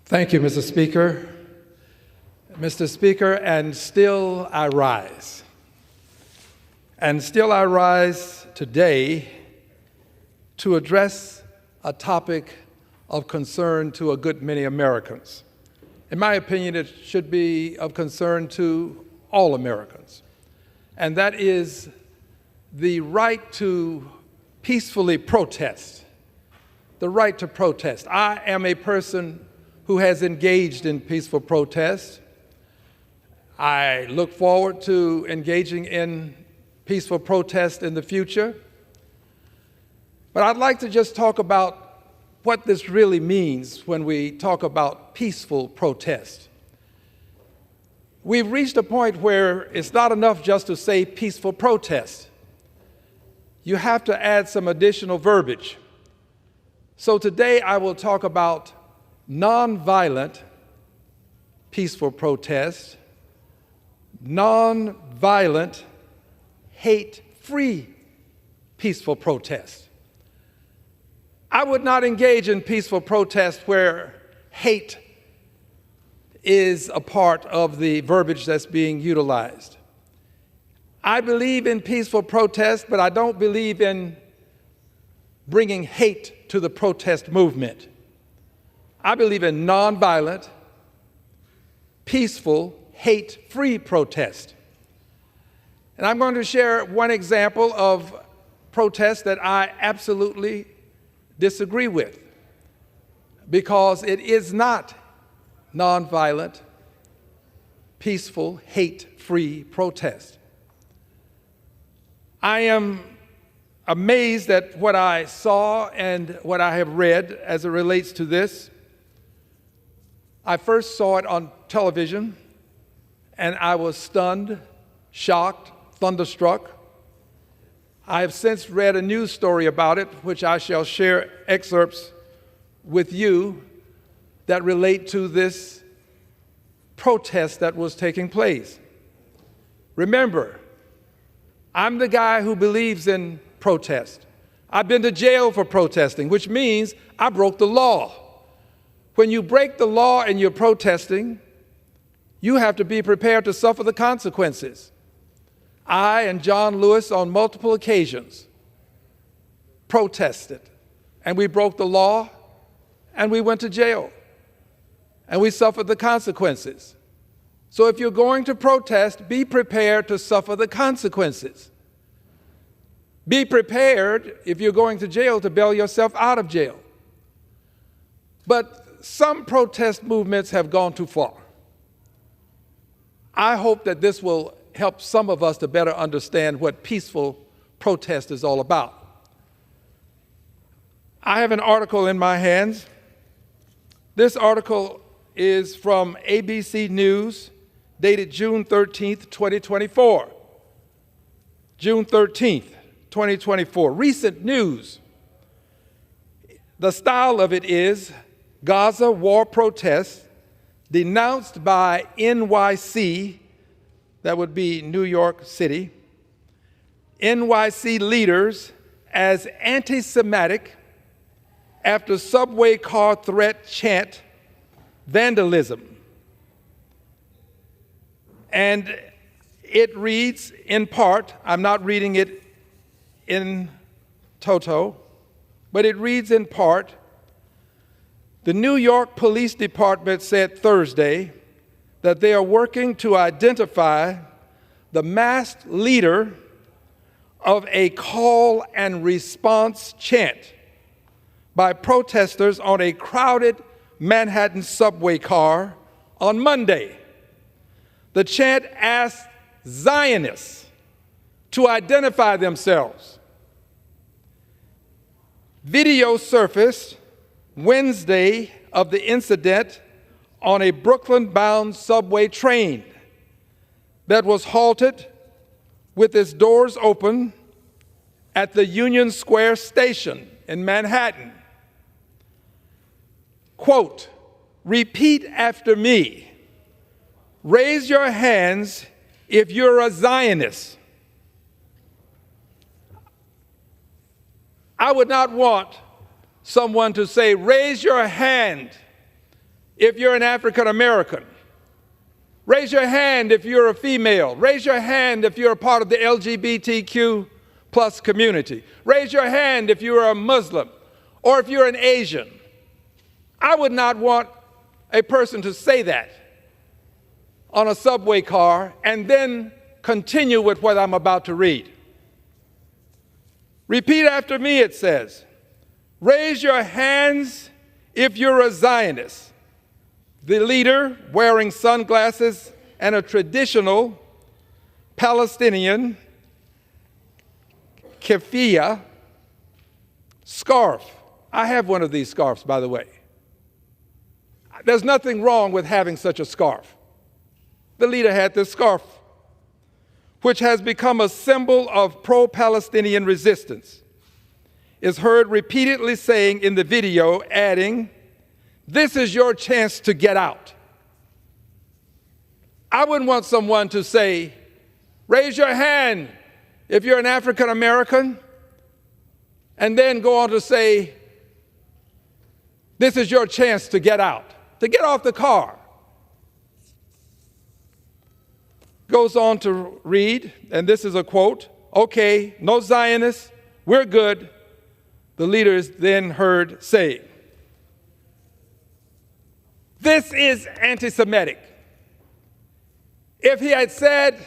Thank you, Mr. Speaker. Mr. Speaker, and still I rise. And still I rise today to address a topic of concern to a good many Americans. In my opinion, it should be of concern to all Americans. And that is the right to peacefully protest. The right to protest. I am a person who has engaged in peaceful protest. I look forward to engaging in peaceful protest in the future. But I'd like to just talk about what this really means when we talk about peaceful protest. We've reached a point where it's not enough just to say peaceful protest. You have to add some additional verbiage. So today I will talk about nonviolent peaceful protest, nonviolent hate-free peaceful protest. I would not engage in peaceful protest where hate is a part of the verbiage that's being utilized. I believe in peaceful protest, but I don't believe in bringing hate to the protest movement. I believe in nonviolent, peaceful, hate-free protest. And I'm going to share one example of protest that I absolutely disagree with, because it is not nonviolent, peaceful, hate-free protest. I am amazed at what I saw and what I have read as it relates to this. I first saw it on television, and I was stunned, shocked, thunderstruck. I have since read a news story about it, which I shall share excerpts with you that relate to this protest that was taking place. Remember, I'm the guy who believes in protest. I've been to jail for protesting, which means I broke the law. When you break the law and you're protesting, you have to be prepared to suffer the consequences. I and John Lewis on multiple occasions protested, and we broke the law, and we went to jail, and we suffered the consequences. So if you're going to protest, be prepared to suffer the consequences. Be prepared, if you're going to jail, to bail yourself out of jail. But some protest movements have gone too far. I hope that this will help some of us to better understand what peaceful protest is all about. I have an article in my hands. This article is from ABC News, dated June 13th, 2024. June 13th, 2024. Recent news. The style of it is Gaza war protests denounced by NYC, that would be New York City, NYC leaders as anti-Semitic after subway car threat chant vandalism. And it reads in part, I'm not reading it in toto, but it reads in part, the New York Police Department said Thursday that they are working to identify the masked leader of a call and response chant by protesters on a crowded Manhattan subway car on Monday. The chant asked Zionists to identify themselves. Video surfaced Wednesday of the incident on a Brooklyn-bound subway train that was halted with its doors open at the Union Square station in Manhattan. Quote, repeat after me. Raise your hands if you're a Zionist. I would not want someone to say, raise your hand if you're an African American. Raise your hand if you're a female. Raise your hand if you're a part of the LGBTQ plus community. Raise your hand if you're a Muslim or if you're an Asian. I would not want a person to say that on a subway car and then continue with what I'm about to read. Repeat after me, it says. Raise your hands if you're a Zionist. The leader, wearing sunglasses and a traditional Palestinian keffiyeh scarf. I have one of these scarves, by the way. There's nothing wrong with having such a scarf. The leader had this scarf, which has become a symbol of pro-Palestinian resistance, is heard repeatedly saying in the video, adding, "This is your chance to get out." I wouldn't want someone to say, raise your hand if you're an African American, and then go on to say, this is your chance to get out, to get off the car. Goes on to read, and this is a quote, "Okay, no Zionists, we're good," the leader is then heard saying. This is anti-Semitic. If he had said,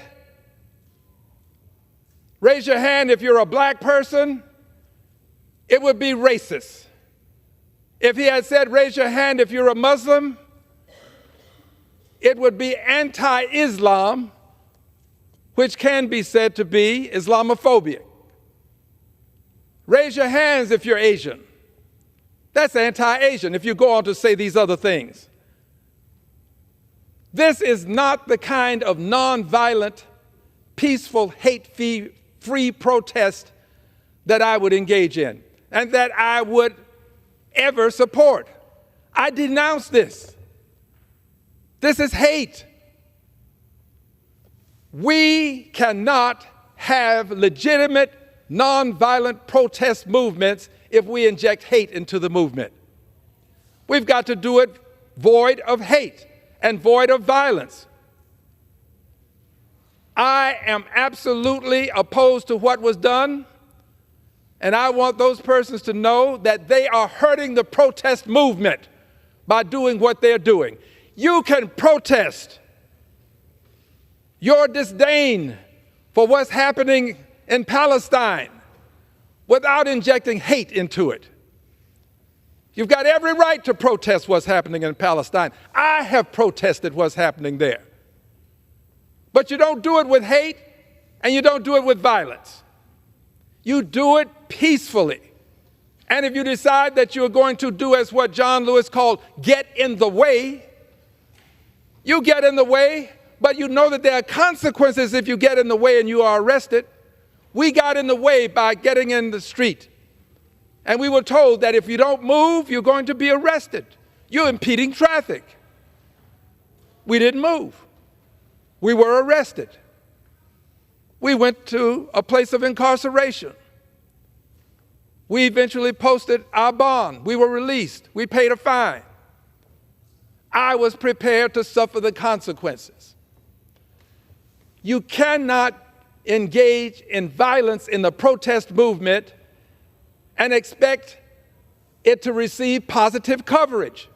raise your hand if you're a black person, it would be racist. If he had said, raise your hand if you're a Muslim, it would be anti-Islam, which can be said to be Islamophobia. Raise your hands if you're Asian. That's anti-Asian if you go on to say these other things. This is not the kind of nonviolent, peaceful, hate-free protest that I would engage in and that I would ever support. I denounce this. This is hate. We cannot have legitimate, nonviolent protest movements if we inject hate into the movement. We've got to do it void of hate and void of violence. I am absolutely opposed to what was done, and I want those persons to know that they are hurting the protest movement by doing what they're doing. You can protest your disdain for what's happening in Palestine without injecting hate into it. You've got every right to protest what's happening in Palestine. I have protested what's happening there. But you don't do it with hate and you don't do it with violence. You do it peacefully. And if you decide that you're going to do as what John Lewis called get in the way, you get in the way, but you know that there are consequences if you get in the way and you are arrested. We got in the way by getting in the street. And we were told that if you don't move, you're going to be arrested. You're impeding traffic. We didn't move. We were arrested. We went to a place of incarceration. We eventually posted our bond. We were released. We paid a fine. I was prepared to suffer the consequences. You cannot engage in violence in the protest movement and expect it to receive positive coverage.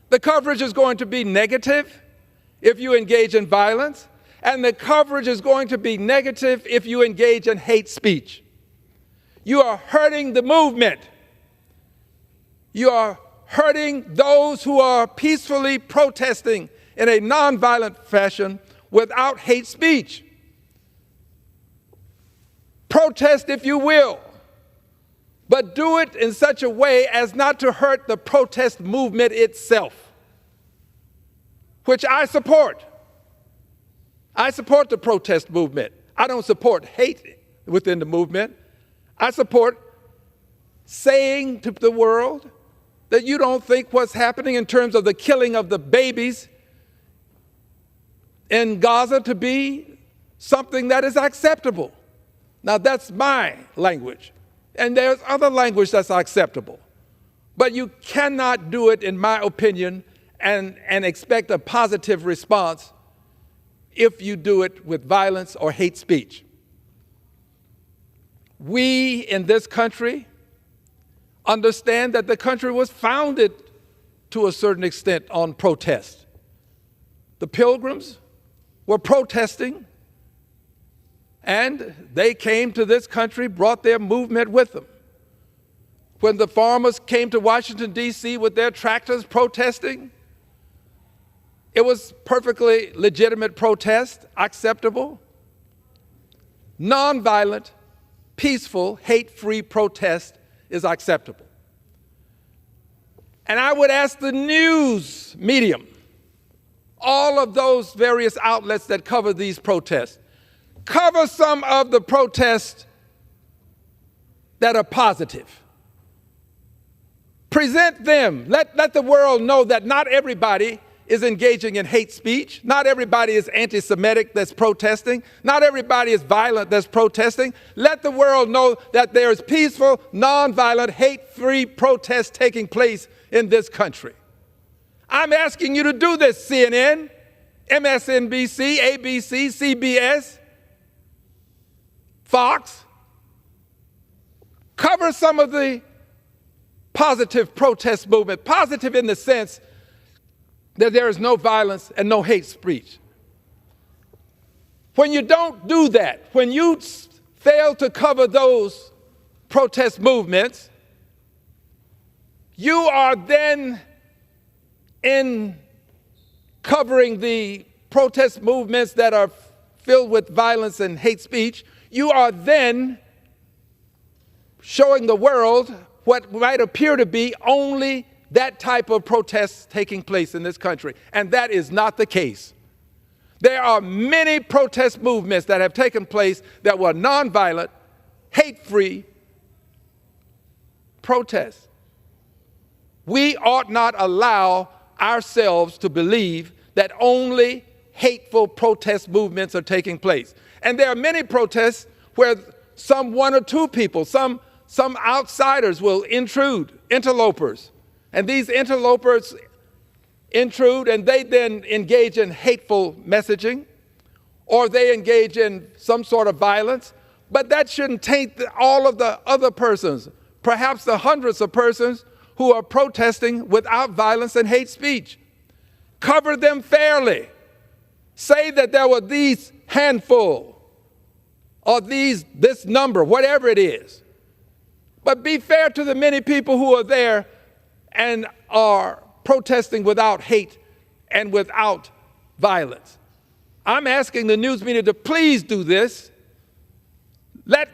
The coverage is going to be negative if you engage in violence, and the coverage is going to be negative if you engage in hate speech. You are hurting the movement. You are hurting those who are peacefully protesting in a nonviolent fashion without hate speech. Protest if you will, but do it in such a way as not to hurt the protest movement itself, which I support. I support the protest movement. I don't support hate within the movement. I support saying to the world that you don't think what's happening in terms of the killing of the babies in Gaza to be something that is acceptable. Now, that's my language, and there's other language that's acceptable. But you cannot do it, in my opinion, and expect a positive response if you do it with violence or hate speech. We in this country understand that the country was founded to a certain extent on protest. The Pilgrims were protesting, and they came to this country, brought their movement with them. When the farmers came to Washington, D.C. with their tractors protesting, it was perfectly legitimate protest, acceptable. Nonviolent, peaceful, hate-free protest is acceptable. And I would ask the news medium, all of those various outlets that cover these protests, cover some of the protests that are positive. Present them. Let the world know that not everybody is engaging in hate speech. Not everybody is anti-Semitic that's protesting. Not everybody is violent that's protesting. Let the world know that there is peaceful, nonviolent, hate-free protest taking place in this country. I'm asking you to do this, CNN, MSNBC, ABC, CBS, Fox. Cover some of the positive protest movement, positive in the sense that there is no violence and no hate speech. When you don't do that, when you fail to cover those protest movements, you are then in covering the protest movements that are filled with violence and hate speech, you are then showing the world what might appear to be only that type of protest taking place in this country. And that is not the case. There are many protest movements that have taken place that were nonviolent, hate-free protests. We ought not allow ourselves to believe that only hateful protest movements are taking place. And there are many protests where some one or two people, some outsiders will intrude, interlopers. And these interlopers intrude and they then engage in hateful messaging or they engage in some sort of violence. But that shouldn't taint all of the other persons, perhaps the hundreds of persons who are protesting without violence and hate speech. Cover them fairly. Say that there were these handful or this number, whatever it is. But be fair to the many people who are there and are protesting without hate and without violence. I'm asking the news media to please do this. Let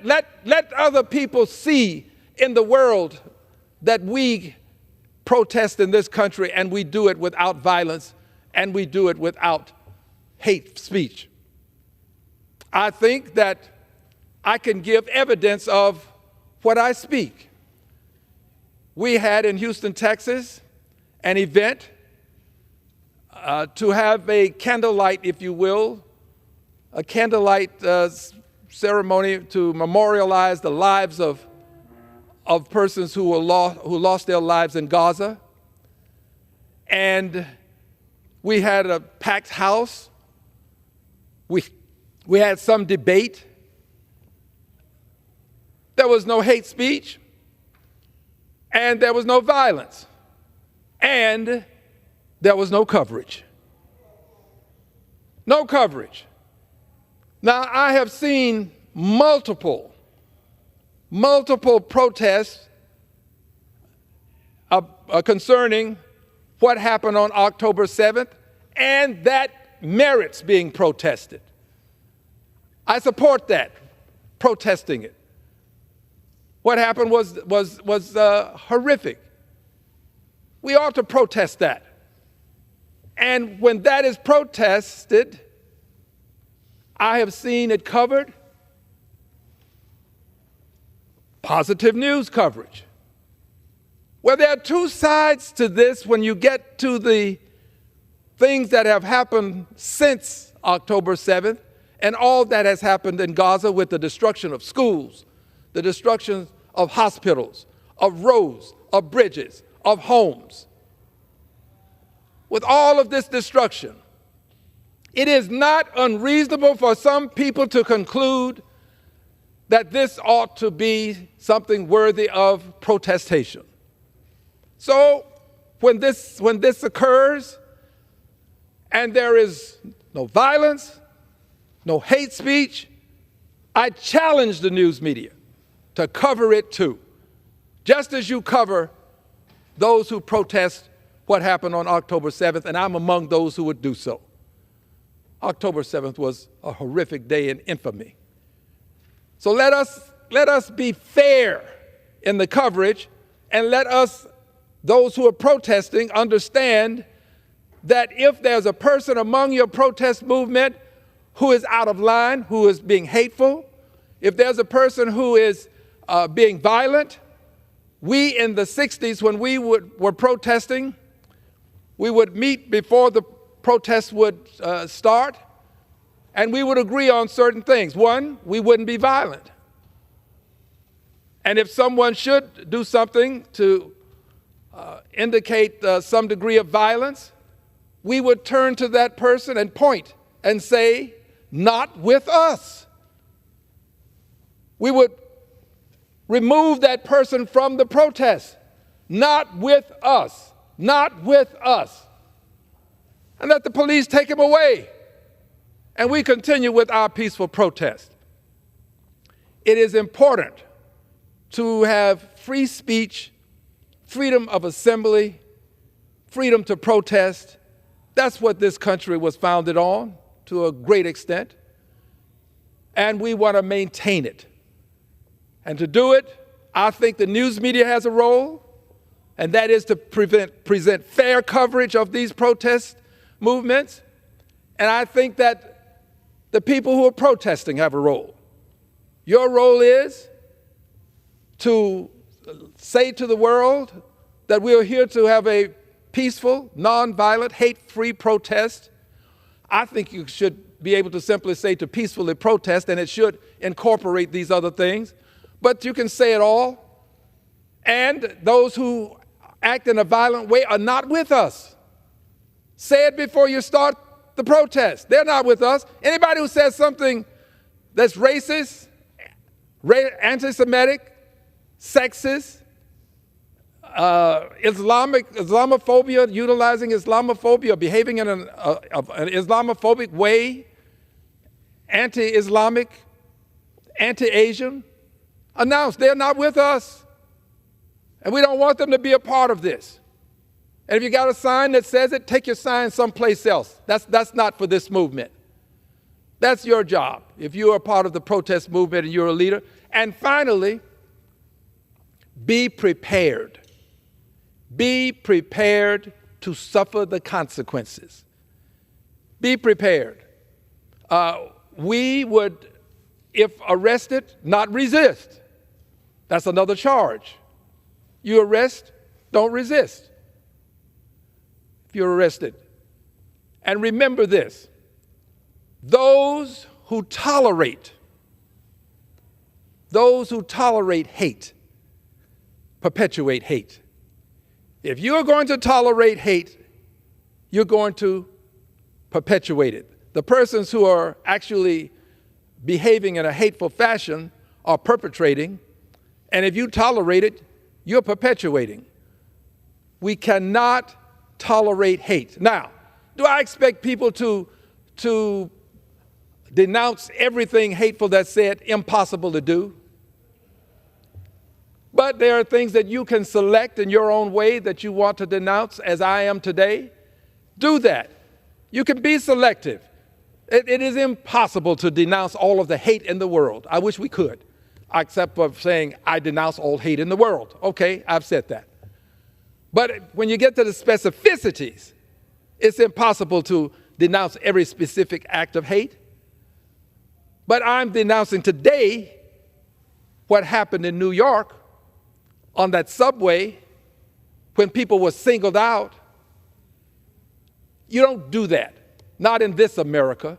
other people see in the world that we protest in this country and we do it without violence and we do it without hate speech. I think that I can give evidence of what I speak. We had in Houston, Texas, an event to have a candlelight, if you will, a candlelight ceremony to memorialize the lives of persons who lost their lives in Gaza. And we had a packed house. We had some debate. There was no hate speech. And there was no violence. And there was no coverage. No coverage. Now, I have seen multiple protests concerning what happened on October 7th, and that merits being protested. I support that, protesting it. What happened was horrific. We ought to protest that. And when that is protested, I have seen it covered. Positive news coverage. Well, there are two sides to this when you get to the things that have happened since October 7th and all that has happened in Gaza with the destruction of schools, the destruction of hospitals, of roads, of bridges, of homes. with all of this destruction, it is not unreasonable for some people to conclude that this ought to be something worthy of protestation. So when this occurs and there is no violence, no hate speech, I challenge the news media to cover it too, just as you cover those who protest what happened on October 7th, and I'm among those who would do so. October 7th was a horrific day in infamy. So let us be fair in the coverage, and let us, those who are protesting, understand that if there's a person among your protest movement who is out of line, who is being hateful, if there's a person who is being violent, we in the 60s, when we were protesting, we would meet before the protests would start, and we would agree on certain things. One, we wouldn't be violent. And if someone should do something to indicate some degree of violence, we would turn to that person and point and say, "Not with us." We would remove that person from the protest. Not with us. Not with us. And let the police take him away. And we continue with our peaceful protest. It is important to have free speech, freedom of assembly, freedom to protest. That's what this country was founded on to a great extent. And we want to maintain it. And to do it, I think the news media has a role, and that is to present fair coverage of these protest movements. And I think that the people who are protesting have a role. Your role is to say to the world that we are here to have a peaceful, nonviolent, hate-free protest. I think you should be able to simply say to peacefully protest, and it should incorporate these other things. But you can say it all. And those who act in a violent way are not with us. Say it before you start the protest. They're not with us. Anybody who says something that's racist, anti-Semitic, sexist, Islamophobia, utilizing Islamophobia, behaving in an Islamophobic way, anti-Islamic, anti-Asian, announce they're not with us. And we don't want them to be a part of this. And if you got a sign that says it, take your sign someplace else. That's not for this movement. That's your job if you are a part of the protest movement and you're a leader. And finally, be prepared. Be prepared to suffer the consequences. Be prepared. We would, if arrested, not resist. That's another charge. You arrest, don't resist if you're arrested. And remember this, those who tolerate hate, perpetuate hate. If you're going to tolerate hate, you're going to perpetuate it. The persons who are actually behaving in a hateful fashion are perpetrating, and if you tolerate it, you're perpetuating. We cannot tolerate hate. Now, do I expect people to denounce everything hateful that's said? Impossible to do. But there are things that you can select in your own way that you want to denounce, as I am today. Do that. You can be selective. It is impossible to denounce all of the hate in the world. I wish we could, except for saying, I denounce all hate in the world. Okay, I've said that. But when you get to the specificities, it's impossible to denounce every specific act of hate. But I'm denouncing today what happened in New York on that subway when people were singled out. You don't do that. Not in this America.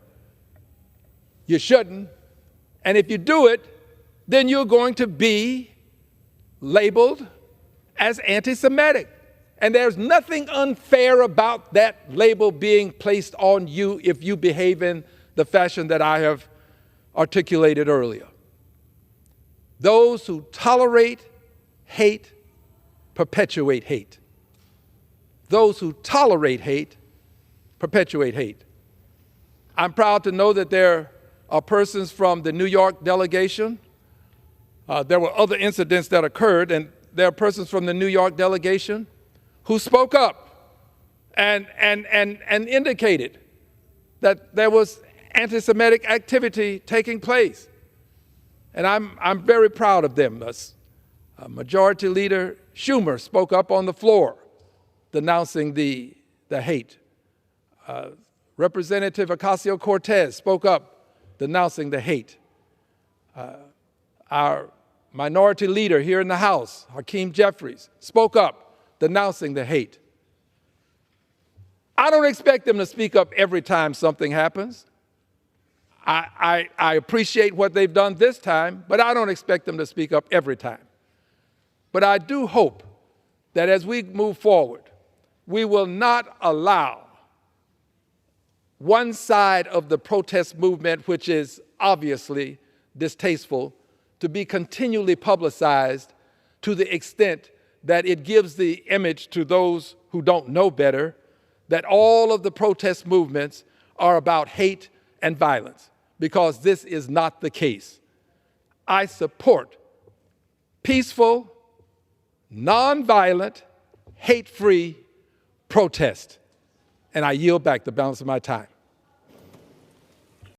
You shouldn't. And if you do it, then you're going to be labeled as anti-Semitic. And there's nothing unfair about that label being placed on you if you behave in the fashion that I have articulated earlier. Those who tolerate hate perpetuate hate. Those who tolerate hate perpetuate hate. I'm proud to know that there are persons from the New York delegation. There were other incidents that occurred, and there are persons from the New York delegation who spoke up and indicated that there was anti-Semitic activity taking place. And I'm very proud of them. Majority Leader Schumer spoke up on the floor denouncing the hate. Representative Ocasio-Cortez spoke up denouncing the hate. Our minority leader here in the House, Hakeem Jeffries, spoke up denouncing the hate. I don't expect them to speak up every time something happens. I appreciate what they've done this time, but I don't expect them to speak up every time. But I do hope that as we move forward, we will not allow one side of the protest movement, which is obviously distasteful, to be continually publicized to the extent that it gives the image to those who don't know better that all of the protest movements are about hate and violence, because this is not the case. I support peaceful, nonviolent, hate-free protest, and I yield back the balance of my time.